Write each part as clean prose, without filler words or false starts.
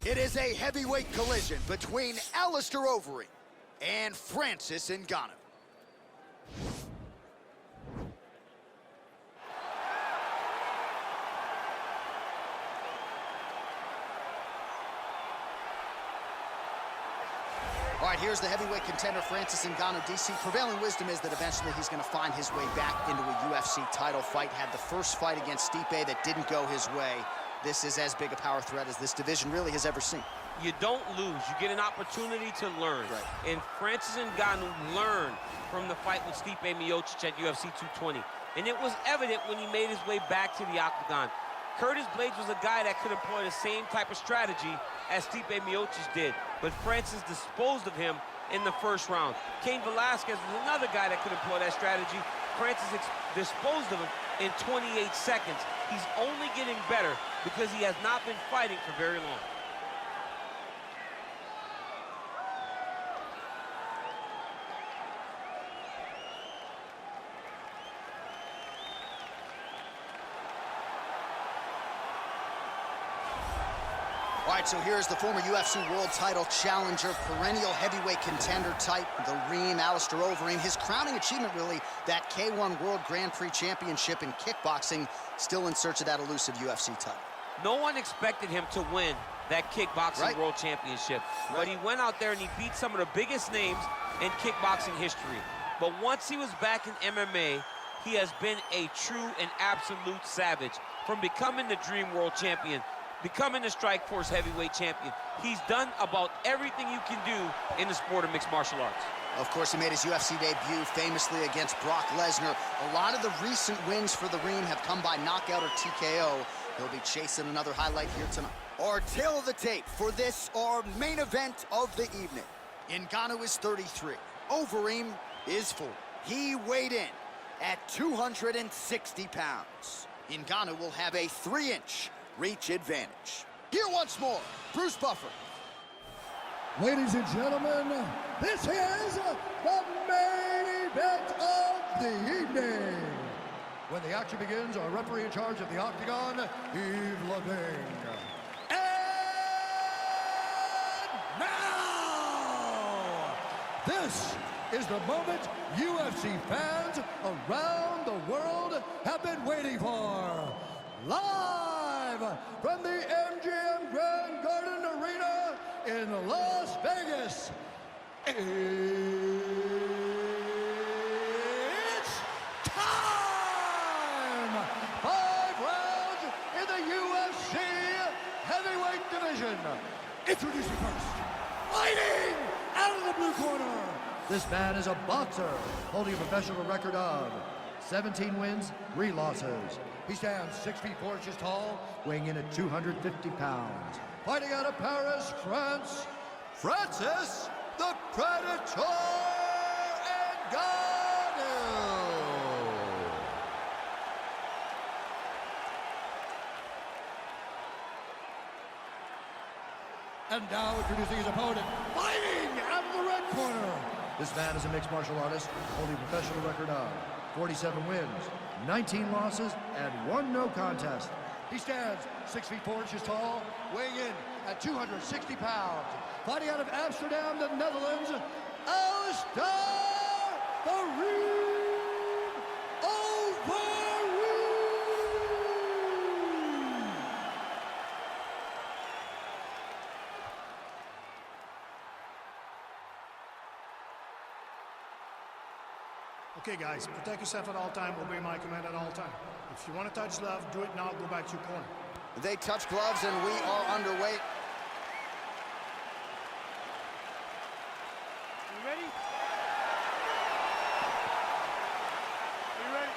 It is a heavyweight collision between Alistair Overeem and Francis Ngannou. All right, here's the heavyweight contender, Francis Ngannou. DC, prevailing wisdom is that eventually he's going to find his way back into a UFC title fight. Had the first fight against Stipe that didn't go his way. This is as big a power threat as this division really has ever seen. You don't lose. You get an opportunity to learn. Right. And Francis Ngannou learned from the fight with Stipe Miocic at UFC 220. And it was evident when he made his way back to the octagon. Curtis Blaydes was a guy that could employ the same type of strategy as Stipe Miocic did, but Francis disposed of him in the first round. Cain Velasquez was another guy that could employ that strategy. Francis disposed of him in 28 seconds. He's only getting better because he has not been fighting for very long. All right, so here's the former UFC world title challenger, perennial heavyweight contender type, the Reem, Alistair Overeem. His crowning achievement, really, that K1 World Grand Prix Championship in kickboxing, still in search of that elusive UFC title. No one expected him to win that kickboxing world championship, but he went out there and he beat some of the biggest names in kickboxing history. But once he was back in MMA, he has been a true and absolute savage. From becoming the Dream World Champion, becoming the Strikeforce heavyweight champion. He's done about everything you can do in the sport of mixed martial arts. Of course, he made his UFC debut famously against Brock Lesnar. A lot of the recent wins for the Reem have come by knockout or TKO. He'll be chasing another highlight here tonight. Our tail of the tape for this, our main event of the evening. Ngannou is 33. Overeem is 40. He weighed in at 260 pounds. Ngannou will have a 3-inch reach advantage. Here once more, Bruce Buffer. Ladies and gentlemen, this is the main event of the evening. When the action begins, our referee in charge of the octagon, Yves Levine. And now, this is the moment UFC fans around the world have been waiting for. Live from the MGM Grand Garden Arena in Las Vegas, it's time! 5 rounds in the UFC heavyweight division. Introducing first, fighting out of the blue corner. This man is a boxer holding a professional record of 17 wins, 3 losses. He stands 6 feet 4 inches tall, weighing in at 250 pounds. Fighting out of Paris, France, Francis the Predator Ngannou. And now introducing his opponent, fighting out of the red corner. This man is a mixed martial artist, holding a professional record of 47 wins, 19 losses, and 1 no contest. He stands 6 feet 4 inches tall, weighing in at 260 pounds. Fighting out of Amsterdam, the Netherlands, Alistair Overeem. Okay, guys, protect yourself at all time, obey my command at all time. If you want to touch glove, do it now, go back to your corner. They touch gloves and we are underway. You ready? Are you ready?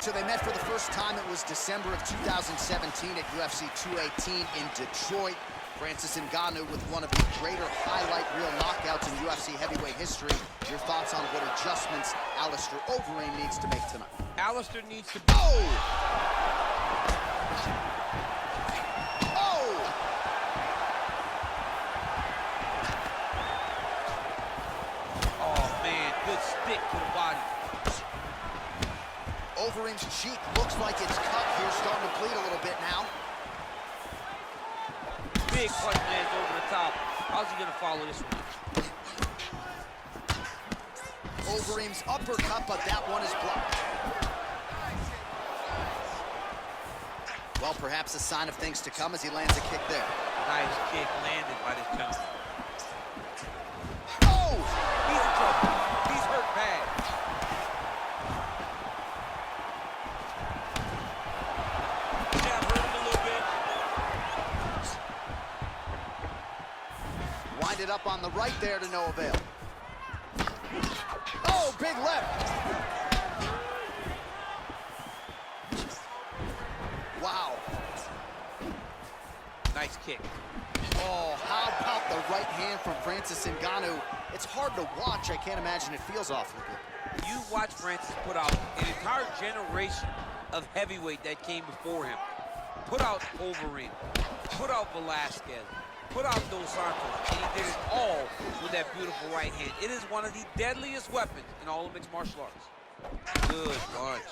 So they met for the first time. It was December of 2017 at UFC 218 in Detroit. Francis Ngannou with one of the greater highlight reel knockouts in UFC heavyweight history. Your thoughts on what adjustments Alistair Overeem needs to make tonight? Alistair needs to... Oh! Oh! Oh, man, good stick to the body. Overeem's cheek looks like it's cut here, starting to bleed a little bit now. Big punch lands over the top. How's he gonna follow this one? Overeem's uppercut, but that one is blocked. Well, perhaps a sign of things to come as he lands a kick there. Nice kick landed by this gentleman. Oh! He's in trouble. He's hurt bad. Jab hurt him a little bit. Winded up on the right there to no avail. Oh, big left. Wow. Nice kick. Oh, how about the right hand from Francis Ngannou? It's hard to watch. I can't imagine it feels awfully good. You watch Francis put out an entire generation of heavyweight that came before him. Put out Overeem, put out Velasquez, put out Dos Santos, and he did it all with that beautiful right hand. It is one of the deadliest weapons in all of mixed martial arts. Good punch.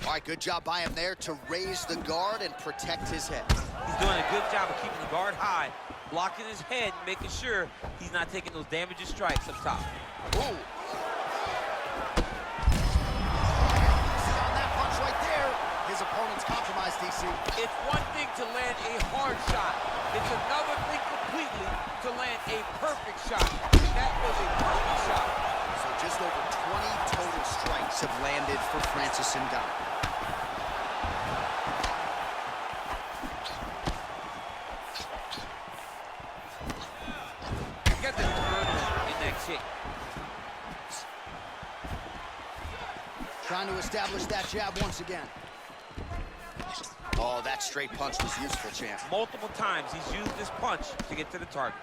All right, good job by him there to raise the guard and protect his head. He's doing a good job of keeping the guard high, blocking his head, making sure he's not taking those damaging strikes up top. Ooh. See on that punch right there, his opponent's compromised, DC. It's one thing to land a hard shot. It's another thing completely to land a perfect shot. That was a perfect shot. So just over 20 total strikes have landed for Francis Ngannou. Get the turn in that kick. Trying to establish that jab once again. Oh, that straight punch was useful, champ. Multiple times he's used this punch to get to the target.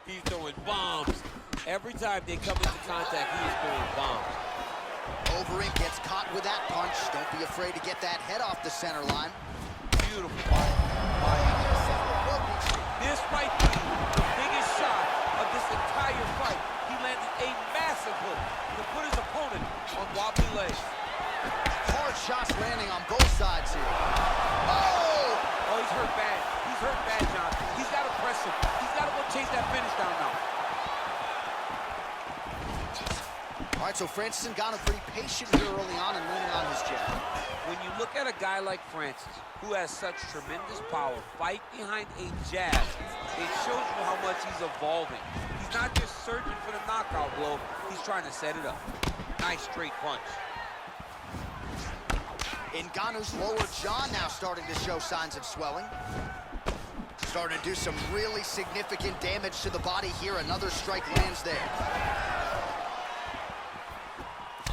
He's throwing bombs. Every time they come into contact, he is throwing bombs. Overeem gets caught with that punch. Don't be afraid to get that head off the center line. Beautiful. This might be the biggest shot of this entire fight. He landed a massive hook to put his opponent on wobbly legs. Hard shots landing on both sides here. Oh! Oh, he's hurt bad. He's hurt bad, John. He's got to press him. He's got to go chase that finish down now. All right, so Francis Ngannou pretty patient here early on and leaning on his jab. When you look at a guy like Francis, who has such tremendous power, fight behind a jab, it shows you how much he's evolving. He's not just searching for the knockout blow, he's trying to set it up. Nice straight punch. Ngannou's lower jaw now starting to show signs of swelling. Starting to do some really significant damage to the body here. Another strike lands there.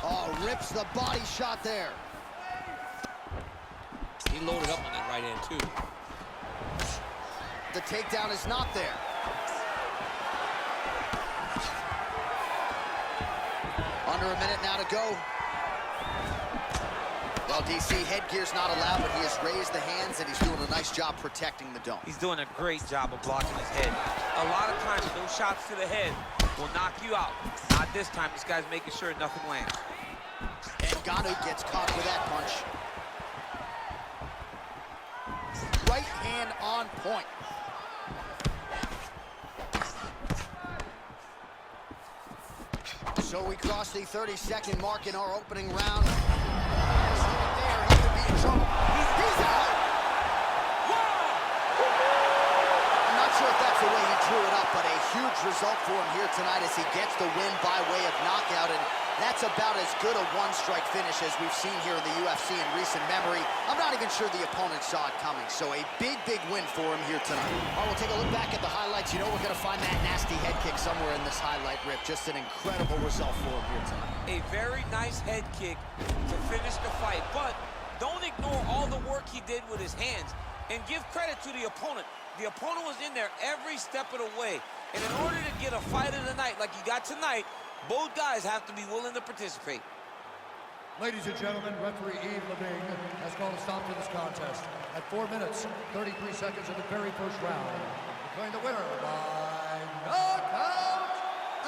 Oh, rips the body shot there. He loaded up on that right hand, too. The takedown is not there. Under a minute now to go. Well, DC, headgear's not allowed, but he has raised the hands, and he's doing a nice job protecting the dome. He's doing a great job of blocking his head. A lot of times, those shots to the head will knock you out. Not this time. This guy's making sure nothing lands. Ngannou gets caught with that punch. Right hand on point. So we cross the 30-second mark in our opening round. There, he could be in trouble. He's out! I'm not sure if that's the way he drew it up, but a huge result for him here tonight as he gets the win by way of knockout, and that's about as good a one-strike finish as we've seen here in the UFC in recent memory. I'm not even sure the opponent saw it coming, so a big, big win for him here tonight. All right, we'll take a look back at the highlights. You know we're going to find that nasty head kick somewhere in this highlight rip. Just an incredible result for him here tonight. A very nice head kick to finish the fight, but don't ignore all the work he did with his hands, and give credit to the opponent. The opponent was in there every step of the way, and in order to get a fight of the night like you got tonight, both guys have to be willing to participate. Ladies and gentlemen, referee Yves Leving has called a stop to this contest at 4 minutes, 33 seconds of the very first round. Declaring the winner by knockout,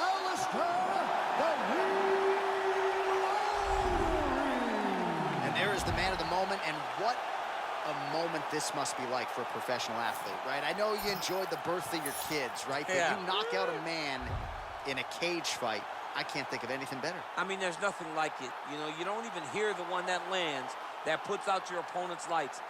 Alistair, the was the man of the moment, and what a moment this must be like for a professional athlete, right? I know you enjoyed the birth of your kids, right? But you knock out a man in a cage fight, I can't think of anything better. I mean, there's nothing like it. You know, you don't even hear the one that lands, that puts out your opponent's lights.